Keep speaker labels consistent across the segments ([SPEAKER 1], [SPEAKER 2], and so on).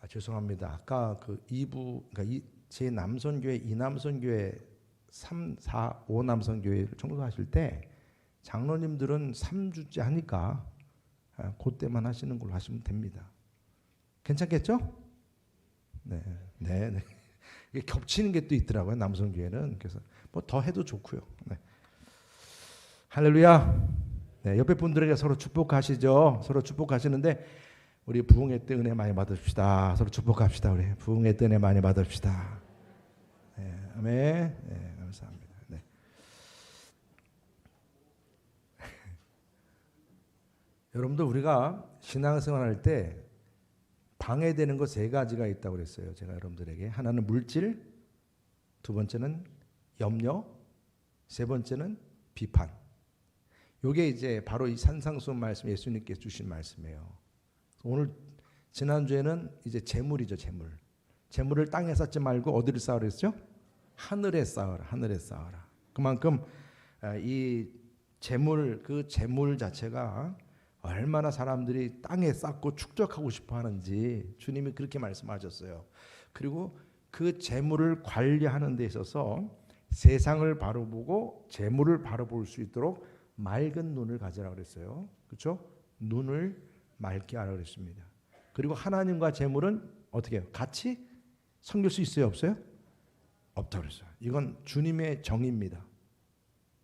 [SPEAKER 1] 죄송합니다. 아까 그 2부, 그러니까 제 남선교회, 이남선교회 3, 4, 5 남선교회를 청소하실 때 장로님들은 3주째 하니까 그때만 하시는 걸로 하시면 됩니다. 괜찮겠죠? 네. 이게 겹치는 게 또 있더라고요. 남선교회는. 그래서 뭐 더 해도 좋고요. 네. 할렐루야. 네, 옆에 분들에게 서로 축복하시죠. 서로 축복하시는데 우리 부흥의 때 은혜 많이 받읍시다. 서로 축복합시다. 우리 부흥의 때 은혜 많이 받읍시다. 네, 아멘. 네, 감사합니다. 네. 여러분들 우리가 신앙생활할 때 방해되는 거 3가지가 있다고 그랬어요. 제가 여러분들에게. 하나는 물질, 2번째는 염려, 3번째는 비판. 이게 이제 바로 이 산상수훈 말씀, 예수님께서 주신 말씀이에요. 오늘 지난주에는 이제 재물이죠. 재물을 땅에 쌓지 말고 어디를 쌓으라 그랬죠? 하늘에 쌓으라. 하늘에 쌓으라. 그만큼 이 재물, 그 재물 자체가 얼마나 사람들이 땅에 쌓고 축적하고 싶어 하는지 주님이 그렇게 말씀하셨어요. 그리고 그 재물을 관리하는 데 있어서 세상을 바로 보고 재물을 바로 볼 수 있도록 맑은 눈을 가지라고 그랬어요. 그렇죠? 눈을 맑게 하라고 그랬습니다. 그리고 하나님과 재물은 어떻게 해요? 같이 섬길 수 있어요? 없어요? 없다고 그랬어요. 이건 주님의 정의입니다.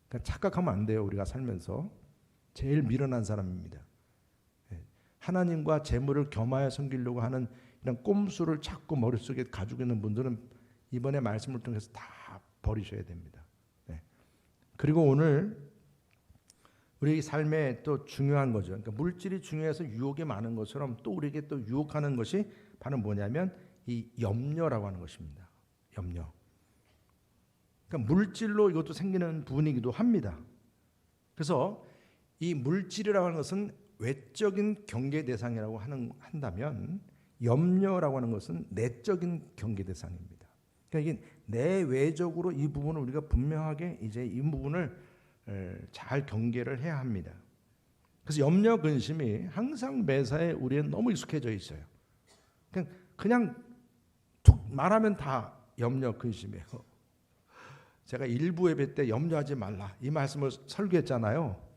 [SPEAKER 1] 그러니까 착각하면 안 돼요. 우리가 살면서 제일 미련한 사람입니다. 하나님과 재물을 겸하여 섬기려고 하는 이런 꼼수를 자꾸 머릿속에 가지고 있는 분들은 이번에 말씀을 통해서 다 버리셔야 됩니다. 네. 그리고 오늘 우리 삶에 또 중요한 거죠. 그러니까 물질이 중요해서 유혹이 많은 것처럼 또 우리에게 또 유혹하는 것이 바로 뭐냐면 이 염려라고 하는 것입니다. 염려. 그러니까 물질로 이것도 생기는 부분이기도 합니다. 그래서 이 물질이라고 하는 것은 외적인 경계 대상이라고 한다면 염려라고 하는 것은 내적인 경계 대상입니다. 그러니까 이게 내외적으로 이 부분을 우리가 분명하게 이제 이 부분을 잘 경계를 해야 합니다. 그래서 염려 근심이 항상 매사에 우리는 너무 익숙해져 있어요. 그냥 툭 말하면 다 염려 근심이에요. 제가 일부 예배 때 염려하지 말라 이 말씀을 설교했잖아요.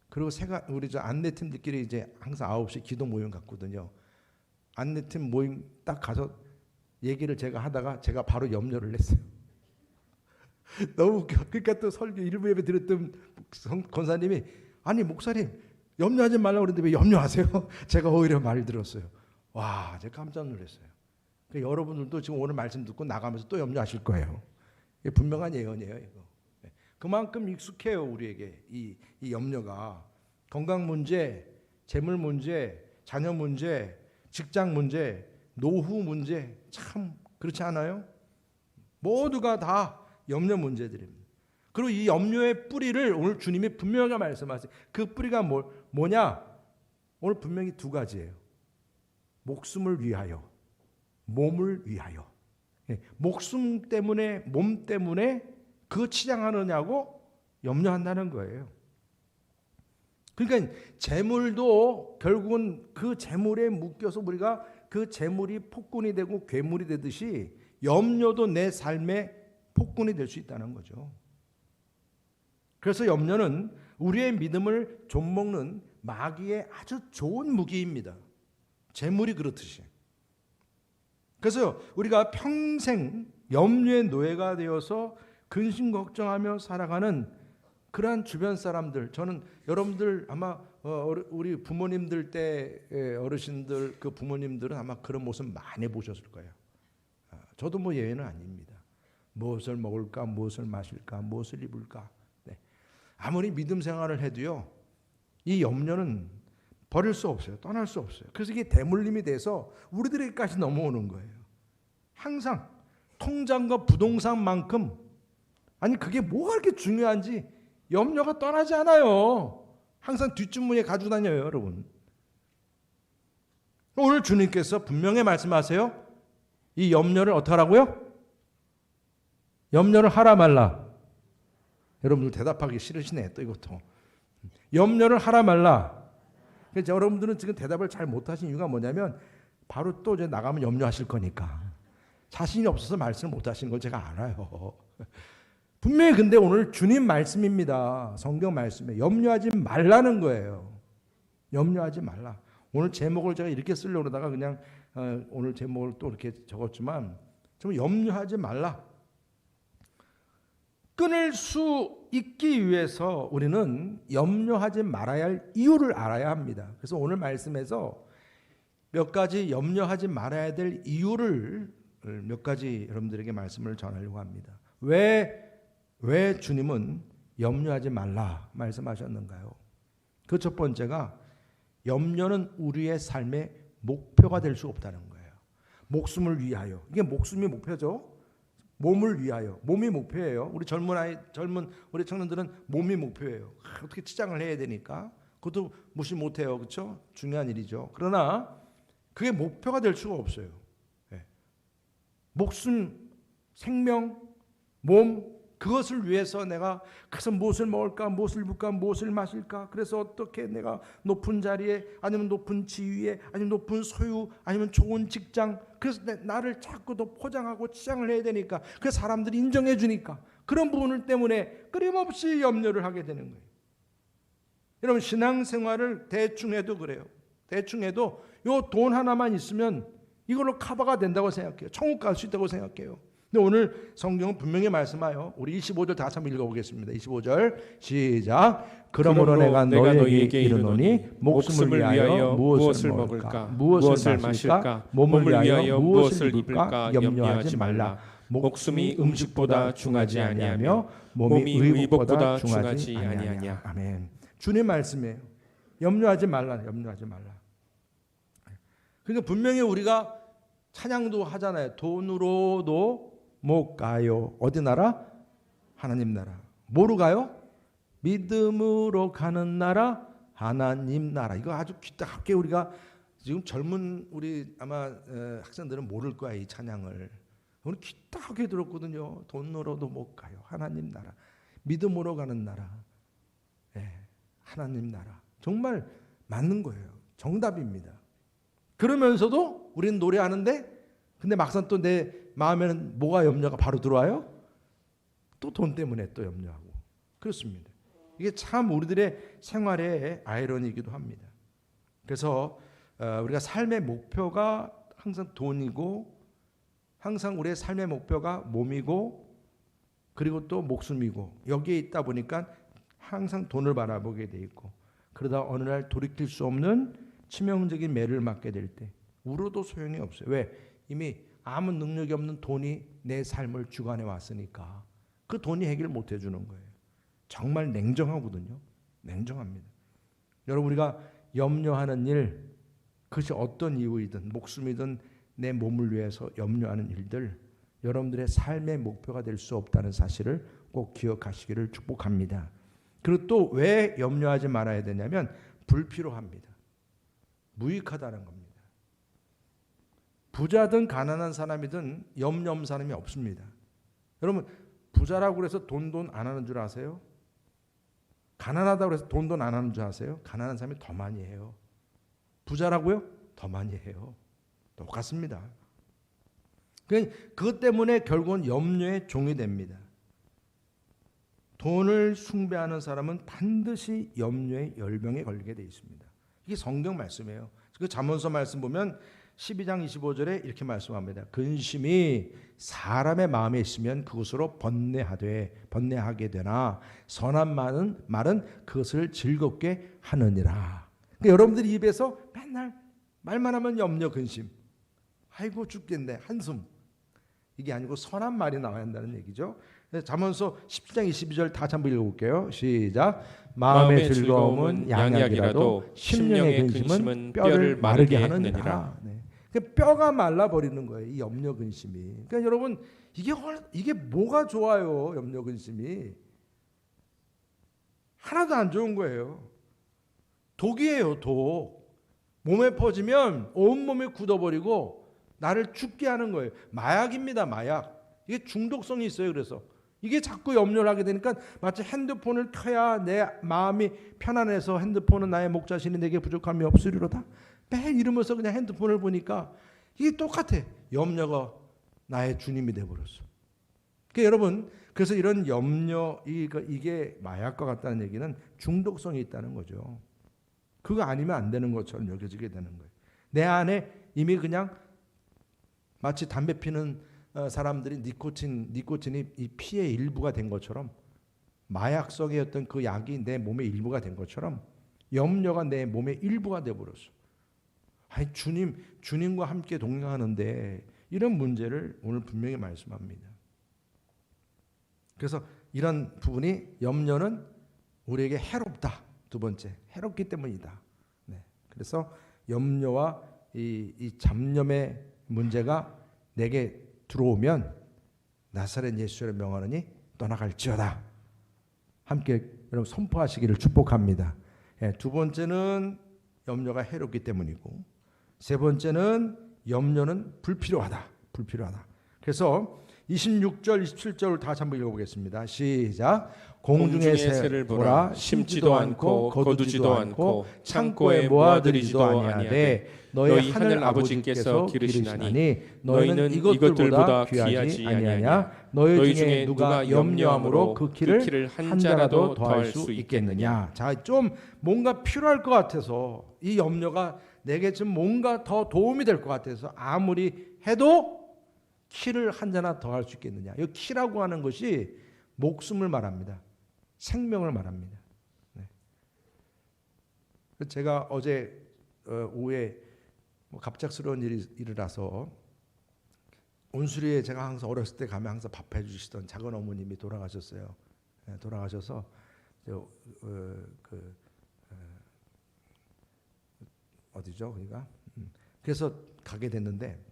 [SPEAKER 1] 그리고 우리 저 안내팀들끼리 이제 항상 9시 기도 모임 갖거든요. 안내팀 모임 딱 가서 얘기를 제가 하다가 제가 바로 염려를 했어요. 너무 웃겨. 그러니까 또 설교 일부 예배 드렸던 권사님이 아니 목사님 염려하지 말라고 그러는데 왜 염려하세요? 제가 오히려 말을 들었어요. 와, 제가 깜짝 놀랐어요. 그러니까 여러분들도 지금 오늘 말씀 듣고 나가면서 또 염려하실 거예요. 이게 분명한 예언이에요. 이거. 그만큼 익숙해요. 우리에게 이 염려가. 건강 문제, 재물 문제, 자녀 문제, 직장 문제, 노후 문제 참 그렇지 않아요? 모두가 다 염려 문제들입니다. 그리고 이 염려의 뿌리를 오늘 주님이 분명하게 말씀하세요. 그 뿌리가 뭐냐? 오늘 분명히 2가지예요. 목숨을 위하여, 몸을 위하여. 목숨 때문에, 몸 때문에 그거 치장하느냐고 염려한다는 거예요. 그러니까 재물도 결국은 그 재물에 묶여서 우리가 그 재물이 폭군이 되고 괴물이 되듯이 염려도 내 삶의 폭군이 될 수 있다는 거죠. 그래서 염려는 우리의 믿음을 좀먹는 마귀의 아주 좋은 무기입니다. 재물이 그렇듯이. 그래서 우리가 평생 염려의 노예가 되어서 근심 걱정하며 살아가는 그러한 주변 사람들, 저는 여러분들 아마 우리 부모님들 때 어르신들 그 부모님들은 아마 그런 모습 많이 보셨을 거예요. 저도 뭐 예외는 아닙니다. 무엇을 먹을까, 무엇을 마실까, 무엇을 입을까. 네. 아무리 믿음 생활을 해도요, 이 염려는 버릴 수 없어요. 떠날 수 없어요. 그래서 이게 대물림이 돼서 우리들에게까지 넘어오는 거예요. 항상 통장과 부동산만큼, 아니 그게 뭐가 그렇게 중요한지 염려가 떠나지 않아요. 항상 뒷주머니에 가지고 다녀요, 여러분. 오늘 주님께서 분명히 말씀하세요. 이 염려를 어떻게 하라고요? 염려를 하라 말라. 여러분들 대답하기 싫으시네, 또 이것도. 염려를 하라 말라. 그래서 여러분들은 지금 대답을 잘 못하신 이유가 뭐냐면 바로 또 이제 나가면 염려하실 거니까. 자신이 없어서 말씀을 못 하시는 걸 제가 알아요. 분명히 근데 오늘 주님 말씀입니다. 성경 말씀에 염려하지 말라는 거예요. 염려하지 말라. 오늘 제목을 제가 이렇게 쓰려고 그러다가 그냥 오늘 제목을 또 이렇게 적었지만 좀 염려하지 말라. 끊을 수 있기 위해서 우리는 염려하지 말아야 할 이유를 알아야 합니다. 그래서 오늘 말씀에서 몇 가지 염려하지 말아야 될 이유를 몇 가지 여러분들에게 말씀을 전하려고 합니다. 왜 주님은 염려하지 말라 말씀하셨는가요? 그 첫 번째가 염려는 우리의 삶의 목표가 될 수 없다는 거예요. 목숨을 위하여. 이게 목숨이 목표죠. 몸을 위하여. 몸이 목표예요. 우리 젊은 우리 청년들은 몸이 목표예요. 어떻게 치장을 해야 되니까 그것도 무시 못해요. 그렇죠? 중요한 일이죠. 그러나 그게 목표가 될 수가 없어요. 목숨, 생명, 몸 그것을 위해서 내가 가서 무엇을 먹을까, 무엇을 입을까, 무엇을 마실까, 그래서 어떻게 내가 높은 자리에 아니면 높은 지위에 아니면 높은 소유 아니면 좋은 직장, 그래서 나를 자꾸 더 포장하고 치장을 해야 되니까, 그래서 사람들이 인정해 주니까 그런 부분을 때문에 끊임없이 염려를 하게 되는 거예요. 여러분 신앙생활을 대충 해도 그래요. 대충 해도 요 돈 하나만 있으면 이걸로 커버가 된다고 생각해요. 천국 갈 수 있다고 생각해요. 근데 오늘 성경은 분명히 말씀하여 우리 25절 다시 한번 읽어보겠습니다. 25절 시작. 그러므로 내가 너희에게 이르노니 목숨을 위하여 무엇을 먹을까, 무엇을 마실까, 몸을 위하여 무엇을 입을까 염려하지 말라. 목숨이 음식보다 중하지 아니하며 몸이 의복보다 중하지 아니하냐. 아멘. 주님 말씀이에요. 염려하지 말라. 염려하지 말라. 그러니까 분명히 우리가 찬양도 하잖아요. 돈으로도 못 가요. 어디 나라? 하나님 나라. 뭐로 가요? 믿음으로 가는 나라, 하나님 나라. 이거 아주 귀딱하게 우리가 지금 젊은 우리 아마 학생들은 모를 거야 이 찬양을. 오늘 귀딱하게 들었거든요. 돈으로도 못 가요. 하나님 나라. 믿음으로 가는 나라. 하나님 나라. 정말 맞는 거예요. 정답입니다. 그러면서도 우리는 노래하는데 근데 막상 또 내 마음에는 뭐가 염려가 바로 들어와요? 또 돈 때문에 또 염려하고. 그렇습니다. 이게 참 우리들의 생활의 아이러니이기도 합니다. 그래서 우리가 삶의 목표가 항상 돈이고 항상 우리의 삶의 목표가 몸이고 그리고 또 목숨이고 여기에 있다 보니까 항상 돈을 바라보게 돼 있고 그러다 어느 날 돌이킬 수 없는 치명적인 매를 맞게 될 때 울어도 소용이 없어요. 왜? 이미 아무 능력이 없는 돈이 내 삶을 주관해 왔으니까 그 돈이 해결 못 해주는 거예요. 정말 냉정하거든요. 냉정합니다. 여러분 우리가 염려하는 일 그것이 어떤 이유이든 목숨이든 내 몸을 위해서 염려하는 일들 여러분들의 삶의 목표가 될 수 없다는 사실을 꼭 기억하시기를 축복합니다. 그리고 또 왜 염려하지 말아야 되냐면 불필요합니다. 무익하다는 겁니다. 부자든 가난한 사람이든 염려 없는 사람이 없습니다. 여러분 부자라고 해서 돈 안 하는 줄 아세요? 가난하다고 해서 돈 안 하는 줄 아세요? 가난한 사람이 더 많이 해요. 부자라고요? 더 많이 해요. 똑같습니다. 그것 때문에 결국은 염려의 종이 됩니다. 돈을 숭배하는 사람은 반드시 염려의 열병에 걸리게 되어 있습니다. 이게 성경 말씀이에요. 그 잠언서 말씀 보면 12장 25절에 이렇게 말씀합니다. 근심이 사람의 마음에 있으면 그것으로 번뇌하게 되나 선한 말은 그것을 즐겁게 하느니라. 그러니까 여러분들이 입에서 맨날 말만 하면 염려 근심 아이고 죽겠네 한숨 이게 아니고 선한 말이 나와야 한다는 얘기죠. 잠언서 17장 22절 다시 한번 읽어볼게요. 시작. 마음의 즐거움은 양약이라도 심령의 근심은 뼈를 마르게 하느니라. 네. 뼈가 말라버리는 거예요. 이 염려 근심이. 그러니까 여러분 이게 뭐가 좋아요? 염려 근심이 하나도 안 좋은 거예요. 독이에요. 독. 몸에 퍼지면 온몸에 굳어버리고 나를 죽게 하는 거예요. 마약입니다. 마약. 이게 중독성이 있어요. 그래서 이게 자꾸 염려를 하게 되니까 마치 핸드폰을 켜야 내 마음이 편안해서 핸드폰은 나의 목자신이 내게 부족함이 없으리로다. 매일 이러면서 그냥 핸드폰을 보니까 이게 똑같아. 염려가 나의 주님이 돼버렸어. 그러니까 여러분, 그래서 이런 염려, 이게 마약과 같다는 얘기는 중독성이 있다는 거죠. 그거 아니면 안 되는 것처럼 여겨지게 되는 거예요. 내 안에 이미 그냥 마치 담배 피는 사람들이 니코틴이 이 피의 일부가 된 것처럼, 마약성의 어떤 그 약이 내 몸의 일부가 된 것처럼 염려가 내 몸의 일부가 되어버렸어. 아니, 주님과 함께 동행하는데 이런 문제를 오늘 분명히 말씀합니다. 그래서 이런 부분이, 염려는 우리에게 해롭다. 두 번째, 해롭기 때문이다. 네. 그래서 염려와 이 잡념의 문제가 내게 들어오면 나사렛 예수를 명하노니 떠나갈지어다. 함께 여러분 선포하시기를 축복합니다. 두 번째는 염려가 해롭기 때문이고, 세 번째는 염려는 불필요하다. 그래서 26절, 27절을 다시 한번 읽어보겠습니다. 시작. 공중의 새를 보라. 심지도 않고 거두지도 않고 창고에 모아들이지도 아니하되 너희 하늘 아버지께서 기르시나니 너희는 이것들보다 귀하지 아니하냐. 너희 중에 누가 염려함으로 그 키를 한 자라도 더할 수 있겠느냐. 자, 좀 뭔가 필요할 것 같아서, 이 염려가 내게 좀 뭔가 더 도움이 될 것 같아서 아무리 해도 키를 한 자나 더 할 수 있겠느냐. 이 키라고 하는 것이 목숨을 말합니다. 생명을 말합니다. 네. 제가 어제 오후에 갑작스러운 일이 일어나서, 온수리에 제가 항상 어렸을 때 가면 항상 밥 해주시던 작은 어머님이 돌아가셨어요. 네, 돌아가셔서 어디죠? 그러니까 그래서 가게 됐는데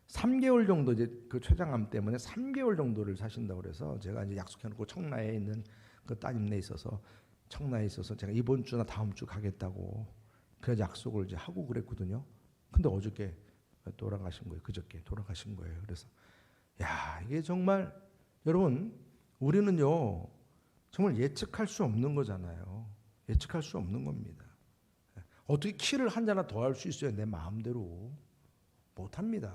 [SPEAKER 1] 3개월 정도, 이제 그 췌장암 때문에 3개월 정도를 사신다고 그래서 제가 이제 약속해놓고 청라에 있는 그 따님네 있어서, 청라에 있어서 제가 이번 주나 다음 주 가겠다고 그래서 약속을 이제 하고 그랬거든요. 근데 어저께 돌아가신 거예요. 그저께 돌아가신 거예요. 그래서 야, 이게 정말 여러분, 우리는요 정말 예측할 수 없는 거잖아요. 예측할 수 없는 겁니다. 어떻게 키를 한 자나 더 할 수 있어요? 내 마음대로 못합니다.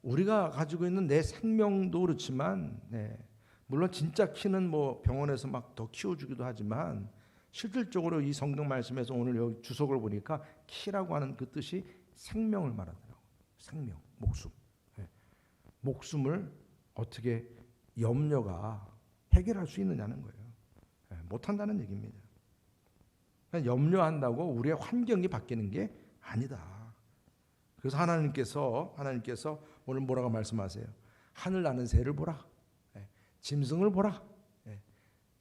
[SPEAKER 1] 우리가 가지고 있는 내 생명도 그렇지만, 네, 물론 진짜 키는 뭐 병원에서 막 더 키워주기도 하지만, 실질적으로 이 성경 말씀에서 오늘 여기 주석을 보니까 키라고 하는 그 뜻이 생명을 말하더라고요. 생명, 목숨. 네. 목숨을 어떻게 염려가 해결할 수 있느냐는 거예요. 네, 못한다는 얘기입니다. 염려한다고 우리의 환경이 바뀌는 게 아니다. 그래서 하나님께서 오늘 뭐라고 말씀하세요? 하늘 나는 새를 보라, 짐승을 보라.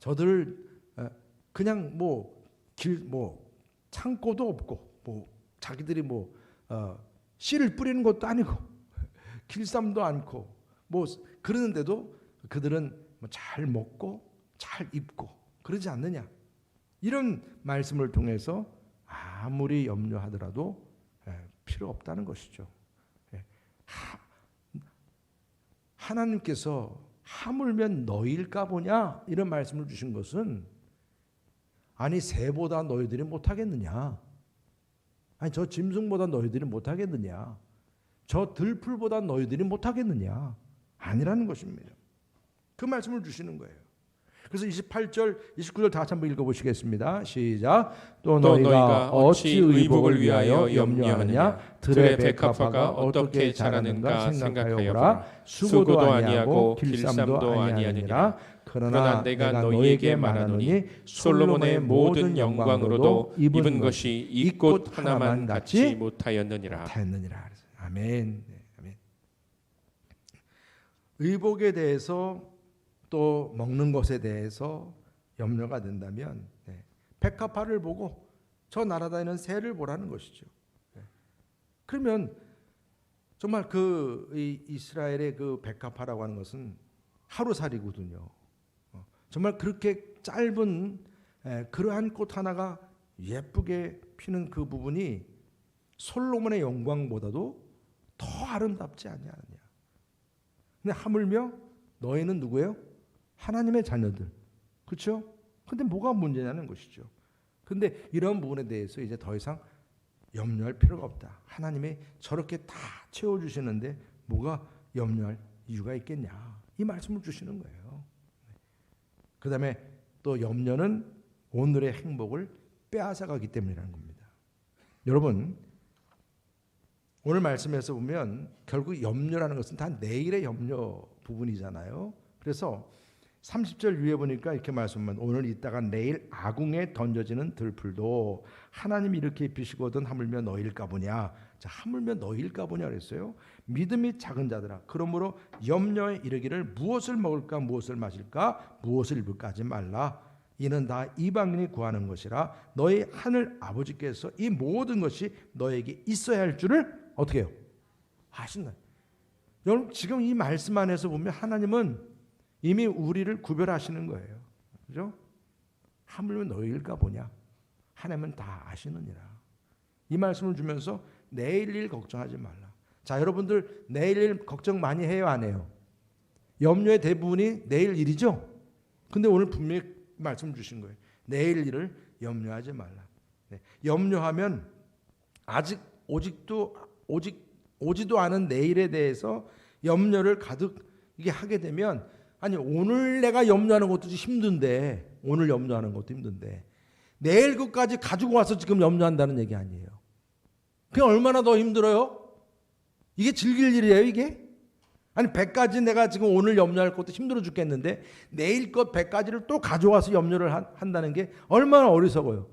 [SPEAKER 1] 저들 그냥 창고도 없고 자기들이 씨를 뿌리는 것도 아니고 길쌈도 않고 그러는데도 그들은 잘 먹고 잘 입고 그러지 않느냐. 이런 말씀을 통해서 아무리 염려하더라도 필요 없다는 것이죠. 하나님께서 하물면 너희일까 보냐 이런 말씀을 주신 것은, 아니 새보다 너희들이 못하겠느냐, 아니 저 짐승보다 너희들이 못하겠느냐, 저 들풀보다 너희들이 못하겠느냐, 아니라는 것입니다. 그 말씀을 주시는 거예요. 그래서 28절, 29절 다 같이 한번 읽어보시겠습니다. 시작. 또 너희가 어찌 의복을 위하여 염려하느냐. 들의 백합화가 어떻게 자라는가 생각하여보라. 수고도 아니하고 길쌈도 아니하니라. 그러나 내가 너희에게 말하노니 솔로몬의 모든 영광으로도 입은 것이 이 꽃 하나만 갖지 못하였느니라. 아멘. 아멘. 의복에 대해서 또 먹는 것에 대해서 염려가 된다면, 백합화를 보고 저 날아다니는 새를 보라는 것이죠. 그러면 정말 이스라엘의 그 백합화라고 하는 것은 하루살이거든요. 정말 그렇게 짧은 그러한 꽃 하나가 예쁘게 피는 그 부분이 솔로몬의 영광보다도 더 아름답지 아니하느냐. 근데 하물며 너희는 누구예요? 하나님의 자녀들. 그렇죠? 근데 뭐가 문제냐는 것이죠. 근데 이런 부분에 대해서 이제 더 이상 염려할 필요가 없다. 하나님이 저렇게 다 채워주시는데 뭐가 염려할 이유가 있겠냐. 이 말씀을 주시는 거예요. 그 다음에 또 염려는 오늘의 행복을 빼앗아가기 때문이라는 겁니다. 여러분, 오늘 말씀에서 보면 결국 염려라는 것은 다 내일의 염려 부분이잖아요. 그래서 30절 위에 보니까 이렇게 말씀하면 오늘 있다가 내일 아궁에 던져지는 들풀도 하나님이 이렇게 입히시거든 하물며 너희일까 보냐. 자, 하물며 너희일까 보냐 그랬어요. 믿음이 작은 자들아, 그러므로 염려에 이르기를 무엇을 먹을까 무엇을 마실까 무엇을 입을까 하지 말라. 이는 다 이방인이 구하는 것이라. 너희 하늘 아버지께서 이 모든 것이 너에게 있어야 할 줄을 어떻게 해요? 아신다. 여러분, 지금 이 말씀 안에서 보면 하나님은 이미 우리를 구별하시는 거예요. 그죠? 하물며 너희일까 보냐. 하나님은 다 아시느니라. 이 말씀을 주면서 내일 일 걱정하지 말라. 자, 여러분들 내일 일 걱정 많이 해요, 안 해요? 염려의 대부분이 내일 일이죠. 근데 오늘 분명히 말씀 주신 거예요. 내일 일을 염려하지 말라. 네. 염려하면 아직 오지도 않은 내일에 대해서 염려를 가득 이게 하게 되면, 아니 오늘 내가 염려하는 것도 힘든데, 오늘 염려하는 것도 힘든데 내일 것까지 가지고 와서 지금 염려한다는 얘기 아니에요. 그게 얼마나 더 힘들어요? 이게 즐길 일이에요, 이게? 아니 100가지 내가 지금 오늘 염려할 것도 힘들어 죽겠는데 내일 것 100가지를 또 가져와서 염려를 한다는 게 얼마나 어리석어요.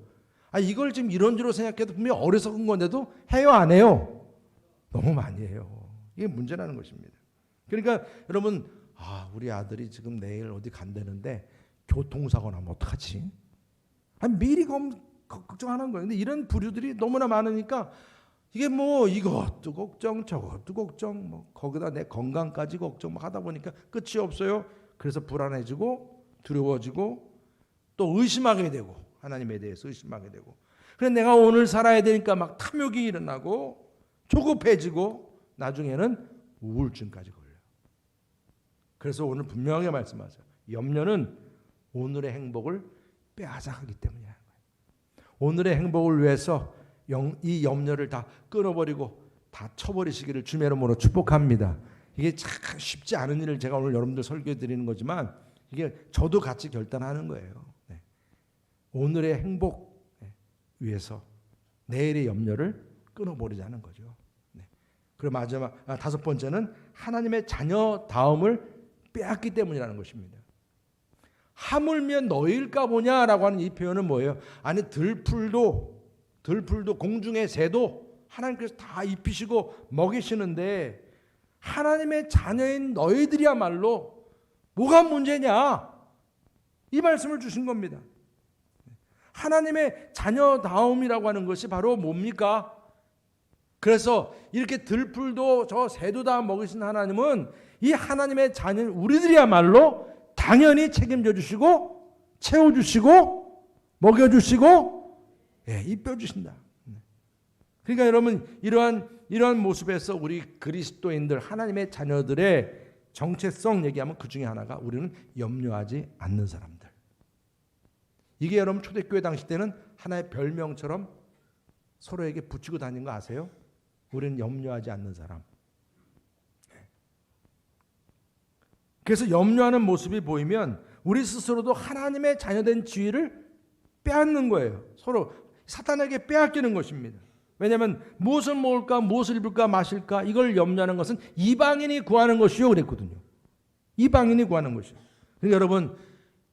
[SPEAKER 1] 아, 이걸 지금 이런저런 생각해도 분명히 어리석은 건데도 해요, 안 해요? 너무 많이 해요. 이게 문제라는 것입니다. 그러니까 여러분, 우리 아들이 지금 내일 어디 간다는데 교통사고 나면 어떡하지? 아니, 미리 걱정하는 거예요. 근데 이런 부류들이 너무나 많으니까 이게 뭐 이것도 걱정 저것도 걱정, 뭐 거기다 내 건강까지 걱정 막 하다 보니까 끝이 없어요. 그래서 불안해지고 두려워지고 또 의심하게 되고, 하나님에 대해서 의심하게 되고, 그래서 내가 오늘 살아야 되니까 막 탐욕이 일어나고 조급해지고 나중에는 우울증까지 걸려요. 그래서 오늘 분명하게 말씀하세요. 염려는 오늘의 행복을 빼앗아가기 때문이라는 거예요. 오늘의 행복을 위해서 이 염려를 다 끊어버리고 다 쳐버리시기를 주의 이름으로 축복합니다. 이게 참 쉽지 않은 일을 제가 오늘 여러분들 설교해 드리는 거지만 이게 저도 같이 결단하는 거예요. 네. 오늘의 행복 위해서 내일의 염려를 끊어버리자는 거죠. 네. 그리고 마지막 다섯 번째는 하나님의 자녀다움을 빼앗기 때문이라는 것입니다. 하물며 너희일까 보냐라고 하는 이 표현은 뭐예요? 아니 들풀도 공중의 새도 하나님께서 다 입히시고 먹이시는데 하나님의 자녀인 너희들이야말로 뭐가 문제냐? 이 말씀을 주신 겁니다. 하나님의 자녀다움이라고 하는 것이 바로 뭡니까? 그래서 이렇게 들풀도 저 새도 다 먹이신 하나님은 이 하나님의 자녀 우리들이야말로 당연히 책임져 주시고 채워주시고 먹여주시고 입혀주신다. 그러니까 여러분, 이러한 모습에서 우리 그리스도인들 하나님의 자녀들의 정체성 얘기하면 그 중에 하나가 우리는 염려하지 않는 사람들. 이게 여러분 초대교회 당시 때는 하나의 별명처럼 서로에게 붙이고 다닌 거 아세요? 우리는 염려하지 않는 사람. 그래서 염려하는 모습이 보이면 우리 스스로도 하나님의 자녀된 지위를 빼앗는 거예요. 서로 사탄에게 빼앗기는 것입니다. 왜냐하면 무엇을 먹을까, 무엇을 입을까, 마실까 이걸 염려하는 것은 이방인이 구하는 것이요 그랬거든요. 이방인이 구하는 것이요. 그러니까 여러분,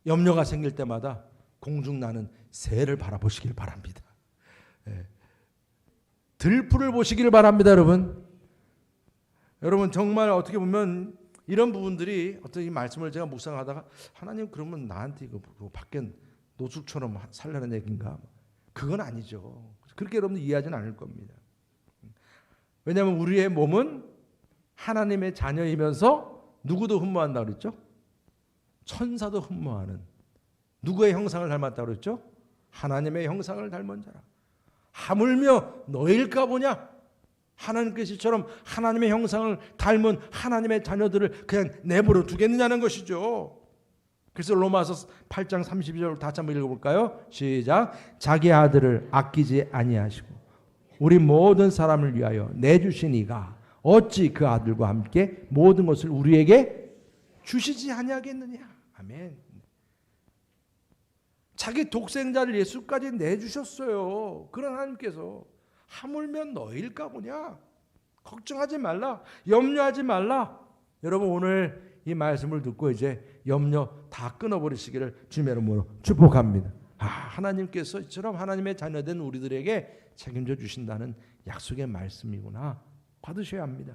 [SPEAKER 1] 염려가 생길 때마다 공중 나는 새를 바라보시길 바랍니다. 들풀을 보시기를 바랍니다, 여러분. 여러분 정말 어떻게 보면 이런 부분들이 어떤 이 말씀을 제가 묵상하다가 하나님 그러면 나한테 이거 밖에 노숙처럼 살라는 얘기인가? 그건 아니죠. 그렇게 여러분들 이해하지는 않을 겁니다. 왜냐하면 우리의 몸은 하나님의 자녀이면서 누구도 흠모한다 그랬죠? 천사도 흠모하는, 누구의 형상을 닮았다 그랬죠? 하나님의 형상을 닮은 자라. 하물며 너희일까 보냐? 하나님께서처럼 하나님의 형상을 닮은 하나님의 자녀들을 그냥 내버려 두겠느냐는 것이죠. 그래서 로마서 8장 32절 다시 한번 읽어볼까요? 시작. 자기 아들을 아끼지 아니하시고 우리 모든 사람을 위하여 내주신 이가 어찌 그 아들과 함께 모든 것을 우리에게 주시지 아니하겠느냐. 아멘. 자기 독생자를 예수까지 내주셨어요. 그런 하나님께서 하물며 너일까 보냐. 걱정하지 말라. 염려하지 말라. 여러분 오늘 이 말씀을 듣고 이제 염려 다 끊어버리시기를 주님의 이름으로 축복합니다. 하나님께서 이처럼 하나님의 자녀된 우리들에게 책임져 주신다는 약속의 말씀이구나. 받으셔야 합니다.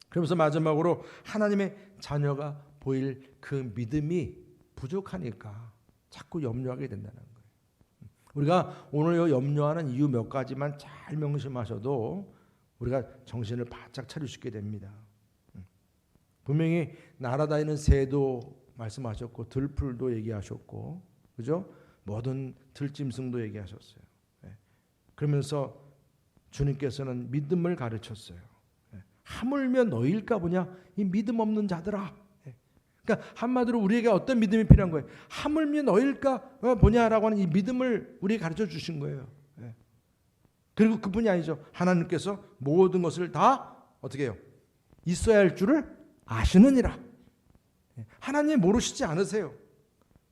[SPEAKER 1] 그러면서 마지막으로 하나님의 자녀가 보일 그 믿음이 부족하니까 자꾸 염려하게 된다는 거예요. 우리가 오늘 염려하는 이유 몇 가지만 잘 명심하셔도 우리가 정신을 바짝 차릴 수 있게 됩니다. 분명히 날아다니는 새도 말씀하셨고 들풀도 얘기하셨고, 그죠? 모든 들짐승도 얘기하셨어요. 그러면서 주님께서는 믿음을 가르쳤어요. 하물며 너일까 보냐? 이 믿음 없는 자들아. 그러니까 한마디로 우리에게 어떤 믿음이 필요한 거예요? 하물며 너일까 보냐라고 하는 이 믿음을 우리에게 가르쳐 주신 거예요. 그리고 그뿐이 아니죠. 하나님께서 모든 것을 다 어떻게 해요? 있어야 할 줄을 아시느니라. 하나님 모르시지 않으세요.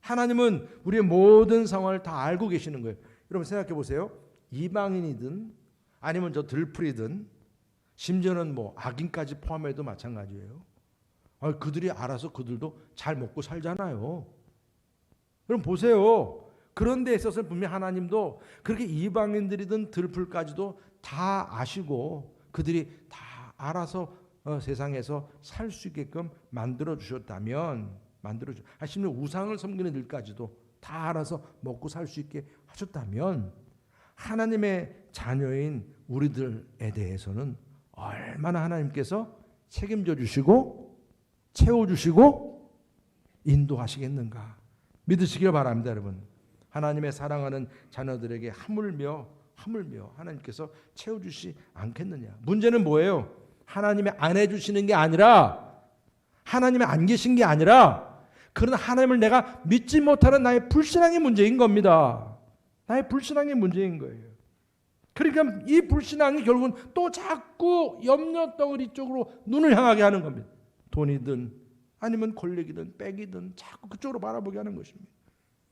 [SPEAKER 1] 하나님은 우리의 모든 상황을 다 알고 계시는 거예요. 여러분 생각해 보세요. 이방인이든 아니면 저 들풀이든 심지어는 뭐 악인까지 포함해도 마찬가지예요. 그들이 알아서 그들도 잘 먹고 살잖아요. 그럼 보세요. 그런 데 있어서 분명히 하나님도 그렇게 이방인들이든 들풀까지도 다 아시고 그들이 다 알아서 세상에서 살 수 있게끔 만들어 주셨다면, 심지어 우상을 섬기는 일까지도 다 알아서 먹고 살 수 있게 하셨다면 하나님의 자녀인 우리들에 대해서는 얼마나 하나님께서 책임져 주시고 채워주시고 인도하시겠는가 믿으시길 바랍니다. 여러분 하나님의 사랑하는 자녀들에게 하물며 하나님께서 채워주시 않겠느냐. 문제는 뭐예요? 하나님이 안 해주시는 게 아니라, 하나님이 안 계신 게 아니라 그런 하나님을 내가 믿지 못하는 나의 불신앙의 문제인 겁니다. 나의 불신앙의 문제인 거예요. 그러니까 이 불신앙이 결국은 또 자꾸 염려 덩어리 쪽으로 눈을 향하게 하는 겁니다. 돈이든 아니면 권력이든 빽이든 자꾸 그쪽으로 바라보게 하는 것입니다.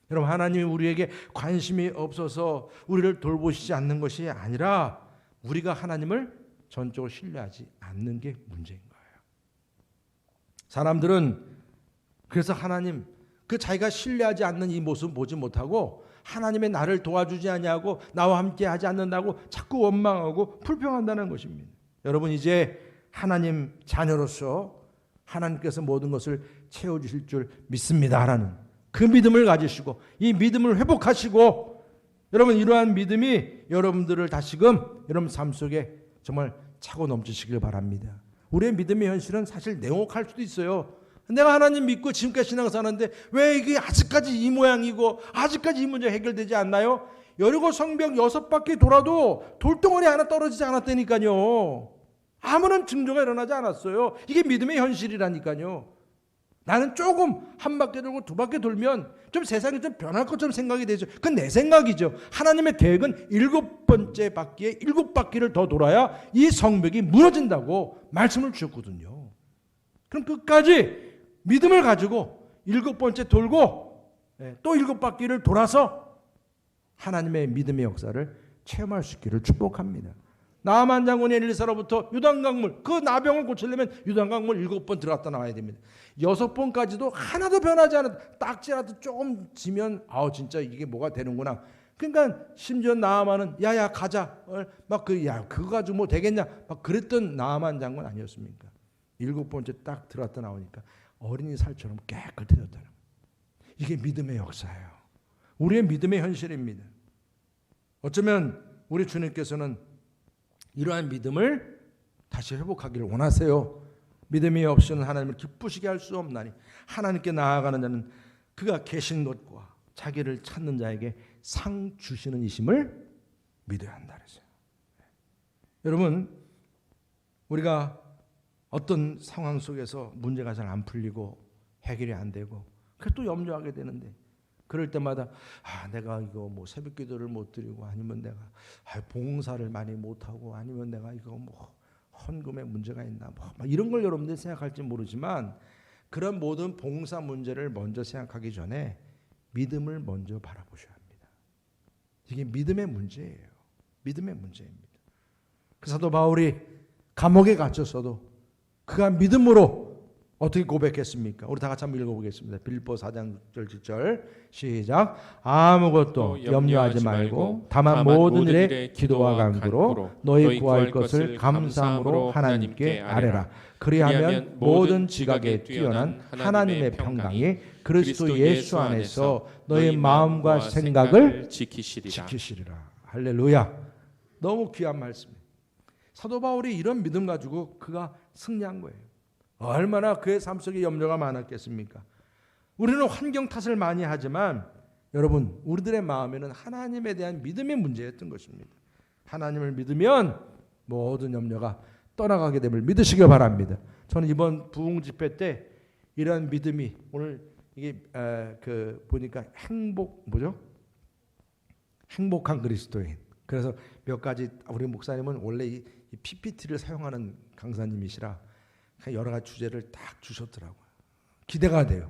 [SPEAKER 1] 여러분 하나님이 우리에게 관심이 없어서 우리를 돌보시지 않는 것이 아니라 우리가 하나님을 전적으로 신뢰하지 않는 게 문제인 거예요. 사람들은 그래서 하나님 그 자기가 신뢰하지 않는 이 모습 보지 못하고 하나님의 나를 도와주지 아니하고 나와 함께 하지 않는다고 자꾸 원망하고 불평한다는 것입니다. 여러분 이제 하나님 자녀로서 하나님께서 모든 것을 채워주실 줄 믿습니다라는 그 믿음을 가지시고 이 믿음을 회복하시고 여러분 이러한 믿음이 여러분들을 다시금 여러분 삶 속에 정말 차고 넘치시길 바랍니다. 우리의 믿음의 현실은 사실 냉혹할 수도 있어요. 내가 하나님 믿고 지금까지 신앙사는데 왜 이게 아직까지 이 모양이고 아직까지 이 문제 해결되지 않나요? 여리고 성벽 6바퀴 돌아도 돌덩어리 하나 떨어지지 않았다니까요. 아무런 징조가 일어나지 않았어요. 이게 믿음의 현실이라니까요. 나는 조금 한 바퀴 돌고 두 바퀴 돌면 좀 세상이 좀 변할 것처럼 생각이 되죠. 그건 내 생각이죠. 하나님의 계획은 7번째 바퀴에 7바퀴를 더 돌아야 이 성벽이 무너진다고 말씀을 주셨거든요. 그럼 끝까지 믿음을 가지고 7번째 돌고 또 7바퀴를 돌아서 하나님의 믿음의 역사를 체험할 수 있기를 축복합니다. 나만 장군이 엘리사로부터 유단강물 그 나병을 고치려면 유단강물 7번 들어갔다 나와야 됩니다. 6번까지도 하나도 변하지 않아. 딱지라도 조금 지면 진짜 이게 뭐가 되는구나. 그러니까 심지어 나아만은 야야 가자 막 그거 가지고 뭐 되겠냐 막 그랬던 나아만 장군 아니었습니까? 7번째 딱 들어갔다 나오니까 어린이 살처럼 깨끗해졌다는 거예요. 이게 믿음의 역사예요. 우리의 믿음의 현실입니다. 어쩌면 우리 주님께서는 이러한 믿음을 다시 회복하기를 원하세요. 믿음이 없이는 하나님을 기쁘시게 할 수 없나니 하나님께 나아가는 자는 그가 계신 것과 자기를 찾는 자에게 상 주시는 이심을 믿어야 한다 그랬어요. 여러분 우리가 어떤 상황 속에서 문제가 잘 안 풀리고 해결이 안 되고 그래서 또 염려하게 되는데, 그럴 때마다 내가 이거 뭐 새벽기도를 못 드리고, 아니면 내가 봉사를 많이 못 하고, 아니면 내가 이거 뭐 헌금에 문제가 있나, 뭐 이런 걸 여러분들이 생각할지 모르지만, 그런 모든 봉사 문제를 먼저 생각하기 전에 믿음을 먼저 바라보셔야 합니다. 이게 믿음의 문제예요. 믿음의 문제입니다. 그 사도 바울이 감옥에 갇혔어도 그가 믿음으로 어떻게 고백했습니까? 우리 다 같이 한번 읽어보겠습니다. 빌립보 4장 6절 7절 시작. 아무것도 염려하지 말고 다만 모든 일에 기도와 간구로 너희 구할 것을 감사함으로 하나님께 아뢰라. 그리하면 모든 지각에 뛰어난 하나님의 평강이 그리스도 예수 안에서 너희 마음과 생각을 지키시리라. 할렐루야. 너무 귀한 말씀이에요. 사도 바울이 이런 믿음 가지고 그가 승리한 거예요. 얼마나 그의 삶 속에 염려가 많았겠습니까? 우리는 환경 탓을 많이 하지만 여러분, 우리들의 마음에는 하나님에 대한 믿음의 문제였던 것입니다. 하나님을 믿으면 모든 염려가 떠나가게 됨을 믿으시기 바랍니다. 저는 이번 부흥 집회 때 이런 믿음이, 오늘 이게 보니까 행복한 그리스도인. 그래서 몇 가지, 우리 목사님은 원래 이 PPT를 사용하는 강사님이시라 여러 가지 주제를 딱 주셨더라고요. 기대가 돼요.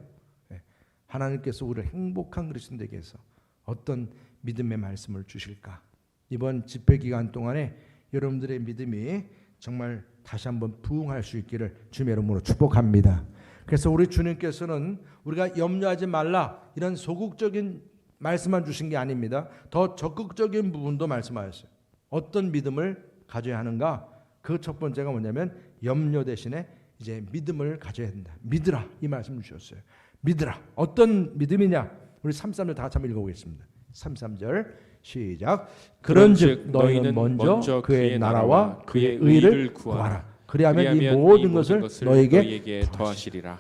[SPEAKER 1] 하나님께서 우리를 행복한 그리스도인 되게 해서 어떤 믿음의 말씀을 주실까. 이번 집회 기간 동안에 여러분들의 믿음이 정말 다시 한번 부흥할 수 있기를 주님의 이름으로 축복합니다. 그래서 우리 주님께서는 우리가 염려하지 말라 이런 소극적인 말씀만 주신 게 아닙니다. 더 적극적인 부분도 말씀하셨어요. 어떤 믿음을 가져야 하는가? 그 첫 번째가 뭐냐면 염려 대신에 이제 믿음을 가져야 된다. 믿으라, 이 말씀 주셨어요. 믿으라. 어떤 믿음이냐? 우리 33절 다 같이 한번 읽어보겠습니다. 33절 시작. 그런즉 너희는 먼저 그의 나라와 그의 의를 구하라. 그리하면 이 모든 것을 너에게 더하시리라.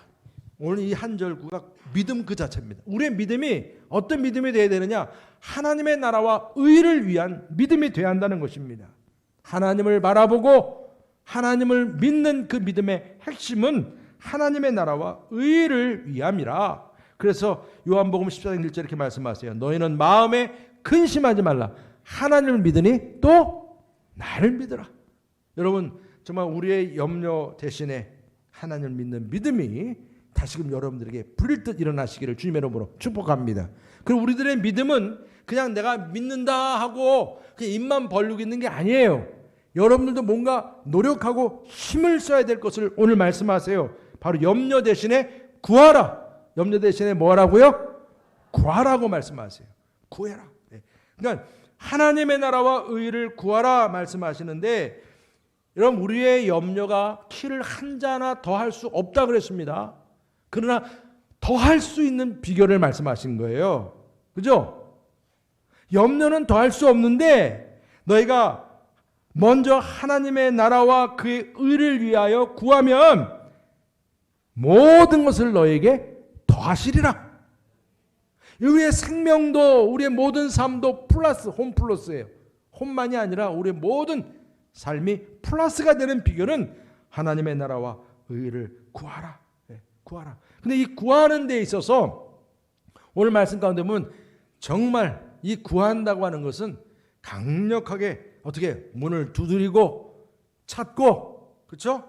[SPEAKER 1] 오늘 이 한 절구가 믿음 그 자체입니다. 우리의 믿음이 어떤 믿음이 되어야 되느냐? 하나님의 나라와 의를 위한 믿음이 되어야 한다는 것입니다. 하나님을 바라보고 하나님을 믿는 그 믿음의 핵심은 하나님의 나라와 의를 위함이라. 그래서 요한복음 14장 1절 이렇게 말씀하세요. 너희는 마음에 근심하지 말라. 하나님을 믿으니 또 나를 믿으라. 여러분, 정말 우리의 염려 대신에 하나님을 믿는 믿음이 다시금 여러분들에게 불일 듯 일어나시기를 주님의 이름으로 축복합니다. 그리고 우리들의 믿음은 그냥 내가 믿는다 하고 그냥 입만 벌리고 있는 게 아니에요. 여러분들도 뭔가 노력하고 힘을 써야 될 것을 오늘 말씀하세요. 바로 염려 대신에 구하라. 염려 대신에 뭐 하라고요? 구하라고 말씀하세요. 구해라. 그러니까 하나님의 나라와 의를 구하라 말씀하시는데, 여러분, 우리의 염려가 키를 한 자나 더 할 수 없다 그랬습니다. 그러나 더 할 수 있는 비결을 말씀하신 거예요. 그죠? 염려는 더 할 수 없는데 너희가 먼저 하나님의 나라와 그의 의를 위하여 구하면 모든 것을 너에게 더하시리라. 우리의 생명도 우리의 모든 삶도 플러스, 홈 플러스예요. 홈만이 아니라 우리의 모든 삶이 플러스가 되는 비결은 하나님의 나라와 의를 구하라. 구하라. 근데 이 구하는 데 있어서 오늘 말씀 가운데 보면 정말 이 구한다고 하는 것은 강력하게 어떻게 문을 두드리고 찾고, 그렇죠?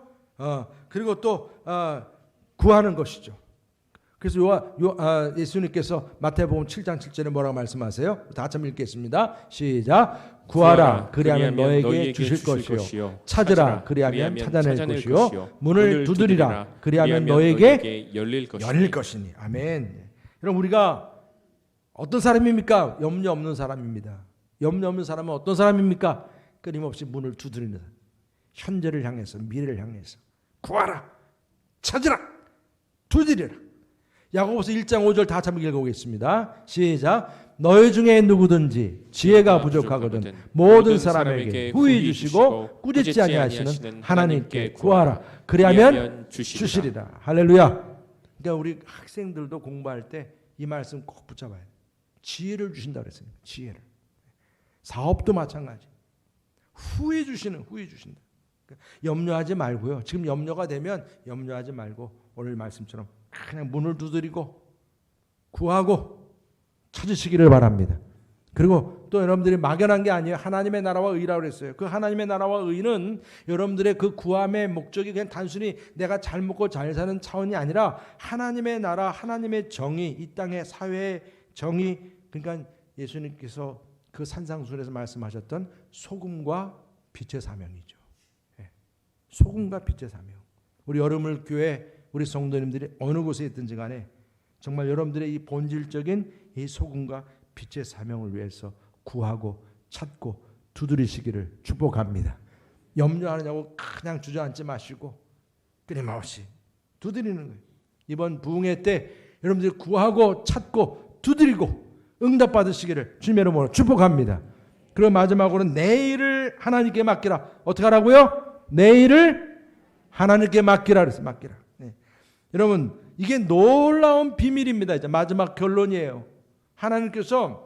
[SPEAKER 1] 그리고 또 구하는 것이죠. 그래서 예수님께서 마태복음 7장 7절에 뭐라고 말씀하세요? 다 같이 읽겠습니다. 시작. 구하라, 그리하면 너에게 주실 것이요. 찾으라, 그리하면 찾아낼 것이요. 문을 두드리라, 그리하면 너에게 열릴 것이니. 아멘. 여러분, 우리가 어떤 사람입니까? 염려 없는 사람입니다. 염려 없는 사람은 어떤 사람입니까? 끊임없이 문을 두드리는 사람. 현재를 향해서, 미래를 향해서 구하라, 찾으라, 두드리라. 야고보서 1장 5절 다 함께 읽어보겠습니다. 시작. 너희 중에 누구든지 지혜가 부족하거든 모든 사람에게 후히 주시고 꾸짖지 아니하시는 하나님께 구하라. 그리하면 주시리라. 할렐루야. 그러니까 우리 학생들도 공부할 때 이 말씀 꼭 붙잡아야 돼요. 지혜를 주신다 그랬어요. 지혜를. 사업도 마찬가지. 후히 주신다. 그러니까 염려하지 말고요. 지금 염려가 되면 염려하지 말고 오늘 말씀처럼 그냥 문을 두드리고 구하고 찾으시기를 바랍니다. 그리고 또 여러분들이 막연한 게 아니에요. 하나님의 나라와 의라고 그랬어요. 그 하나님의 나라와 의는 여러분들의 그 구함의 목적이 그냥 단순히 내가 잘 먹고 잘 사는 차원이 아니라 하나님의 나라, 하나님의 정의, 이 땅의 사회의 정의, 그러니까 예수님께서 그 산상수훈에서 말씀하셨던 소금과 빛의 사명이죠. 소금과 빛의 사명. 우리 여러분 교회 우리 성도님들이 어느 곳에 있든지 간에 정말 여러분들의 이 본질적인 이 소금과 빛의 사명을 위해서 구하고 찾고 두드리시기를 축복합니다. 염려하느냐고 그냥 주저앉지 마시고 끊임없이 두드리는 거예요. 이번 부흥회 때 여러분들이 구하고 찾고 두드리고 응답받으시기를 주님의 이름으로 축복합니다. 그리고 마지막으로는 내일을 하나님께 맡기라. 어떻게 하라고요? 내일을 하나님께 맡기라 그랬어요. 맡기라. 네. 여러분 이게 놀라운 비밀입니다. 이제 마지막 결론이에요. 하나님께서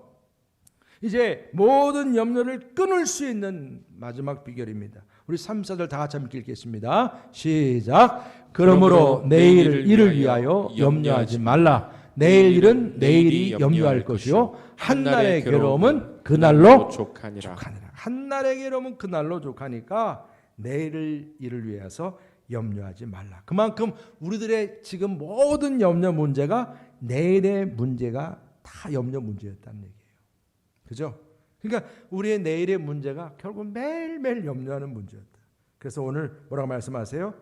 [SPEAKER 1] 이제 모든 염려를 끊을 수 있는 마지막 비결입니다. 우리 3, 4절 다 같이 함께 읽겠습니다. 시작. 그러므로 내일 일을 위하여 염려하지 말라. 내일 일은 내일이 염려할 것이요 한날의 괴로움은 그날로 족하니라. 한날의 괴로움은 그날로 족하니까 내일 일을 위해서 염려하지 말라. 그만큼 우리들의 지금 모든 염려 문제가 내일의 문제가 다 염려 문제였다는 얘기예요. 그죠? 그러니까 우리의 내일의 문제가 결국 매일매일 염려하는 문제였다. 그래서 오늘 뭐라고 말씀하세요?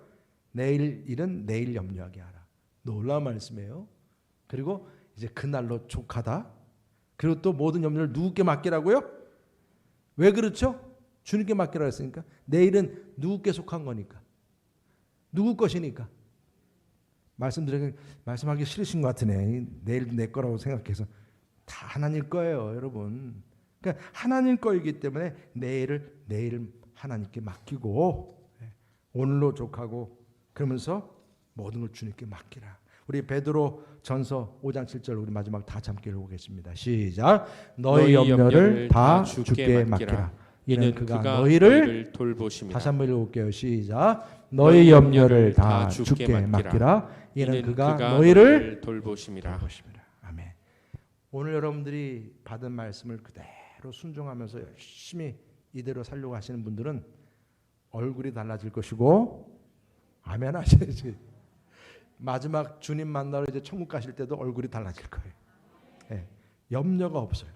[SPEAKER 1] 내일 일은 내일 염려하게 하라. 놀라운 말씀이에요. 그리고 이제 그날로 족하다. 그리고 또 모든 염려를 누구께 맡기라고요? 왜 그렇죠? 주님께 맡기라고 했으니까. 내일은 누구께 속한 거니까. 누구 것이니까. 말씀하기 싫으신 것 같으네. 내일도 내 거라고 생각해서. 다 하나님 거예요, 여러분. 그러니까 하나님 거이기 때문에 내일 하나님께 맡기고 오늘로 족하고 그러면서 모든 걸 주님께 맡기라. 우리 베드로 전서 5장 7절 우리 마지막 다 함께 읽어보겠습니다. 시작. 너희 염려를 다 주께 맡기라. 이는 그가 너희를 돌보심이라. 다시 한번 읽어볼게요. 시작. 너희 염려를 다 주께 맡기라. 이는 그가 너희를 돌보심이라. 아멘. 오늘 여러분들이 받은 말씀을 그대로 순종하면서 열심히 이대로 살려고 하시는 분들은 얼굴이 달라질 것이고 아멘 하셔야지. 마지막 주님 만나러 이제 천국 가실 때도 얼굴이 달라질 거예요. 네, 염려가 없어요.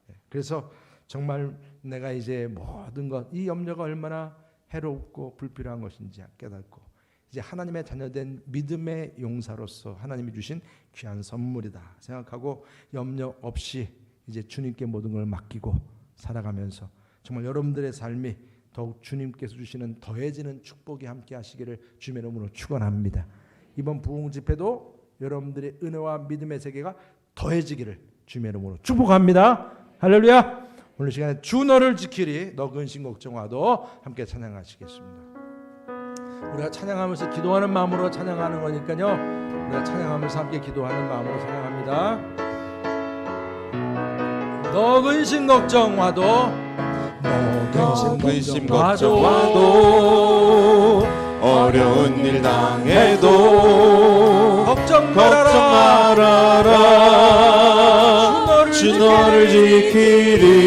[SPEAKER 1] 네, 그래서 정말 내가 이제 모든 것, 이 염려가 얼마나 해롭고 불필요한 것인지 깨닫고 이제 하나님의 자녀된 믿음의 용사로서 하나님이 주신 귀한 선물이다 생각하고 염려 없이 이제 주님께 모든 걸 맡기고 살아가면서 정말 여러분들의 삶이 더욱 주님께서 주시는 더해지는 축복이 함께 하시기를 주님의 이름으로 축원합니다. 이번 부흥 집회도 여러분들의 은혜와 믿음의 세계가 더해지기를 주님의 이름으로 축복합니다. 할렐루야. 오늘 시간에 주 너를 지키리 너 근심 걱정하도 함께 찬양하시겠습니다. 우리가 찬양하면서 기도하는 마음으로 찬양하는 거니까요. 우리가 찬양하면서 함께 기도하는 마음으로 찬양합니다. 너 근심 걱정하도 너 근심 걱정하도
[SPEAKER 2] 어려운 일 당해도
[SPEAKER 1] 걱정 말아라.
[SPEAKER 2] 주 너를 지키리.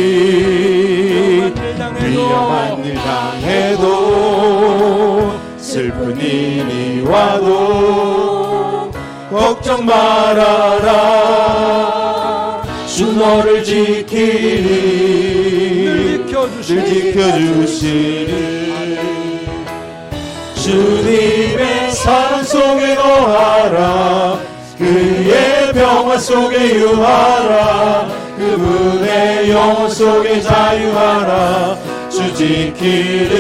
[SPEAKER 2] 위험한 일 당해도 슬픈 일이 와도 걱정 말아라. 주 너를 지키리. 늘 지켜주시리. 주님의 사랑 속에 거하라. 그의 평화 속에 유하라. 그분의 영혼 속에 자유하라. 주 지키리.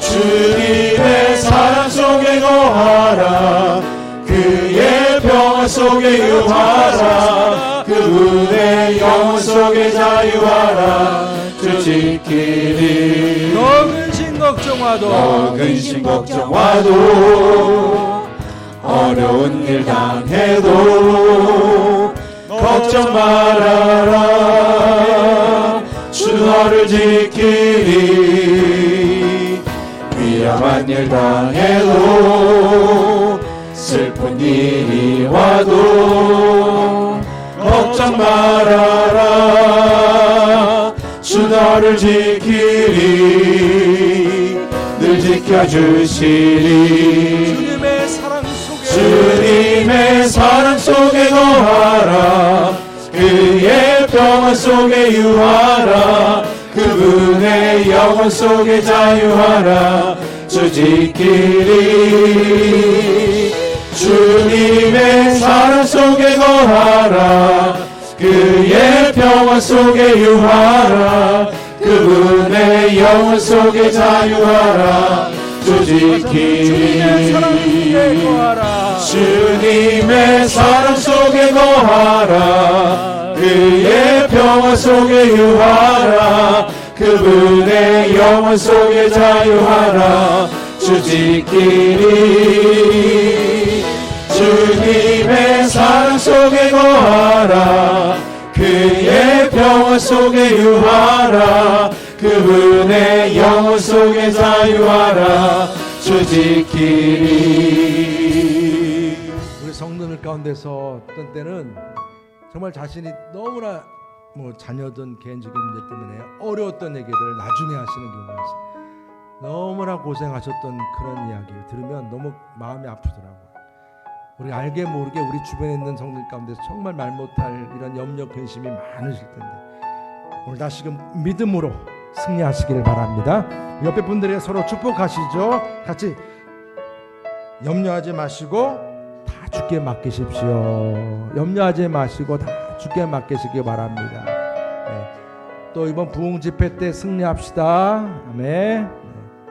[SPEAKER 2] 주님의 사랑 속에 거하라. 그의 평화 속에 유하라. 그분의 영혼 속에 자유하라. 주 지키리.
[SPEAKER 1] 너 근심 걱정하도
[SPEAKER 2] 어려운 일 당해도 걱정 말아라. 주 너를 지키리. 위험한 일 당해도 슬픈 일이 와도 걱정 말아라. 주 너를 지키리. 늘 지켜주시리.
[SPEAKER 1] 주님의 사랑 속에
[SPEAKER 2] 주님의 사랑 속에 거하라. 그의 평화 속에 유하라. 그분의 영원 속에 자유하라. 주 지키리. 주님의 사랑 속에 거하라. 그의 평화 속에 유하라. 그분의 영원 속에 자유하라. 주 지키리. 주님의 사랑 속에 거하라. 그의 평화 속에 유하라. 그분의 영원 속에 자유하라. 주 지키리. 주님의 사랑 속에 거하라. 그의 평화 속에 유하라. 그분의 영혼 속에 자유하라. 주 지키리.
[SPEAKER 1] 우리 성도들 가운데서 어떤 때는 정말 자신이 너무나 자녀든 개인적인 문제 때문에 어려웠던 얘기를 나중에 하시는 경우가 있어요. 너무나 고생하셨던 그런 이야기 들으면 너무 마음이 아프더라고요. 우리 알게 모르게 우리 주변에 있는 성도들 가운데서 정말 말 못할 이런 염려 근심이 많으실 텐데 오늘 다시금 믿음으로 승리하시기를 바랍니다. 옆에 분들에게 서로 축복하시죠. 같이 염려하지 마시고 다 주께 맡기십시오. 염려하지 마시고 다 주께 맡기시기 바랍니다. 네. 또 이번 부흥 집회 때 승리합시다. 아멘.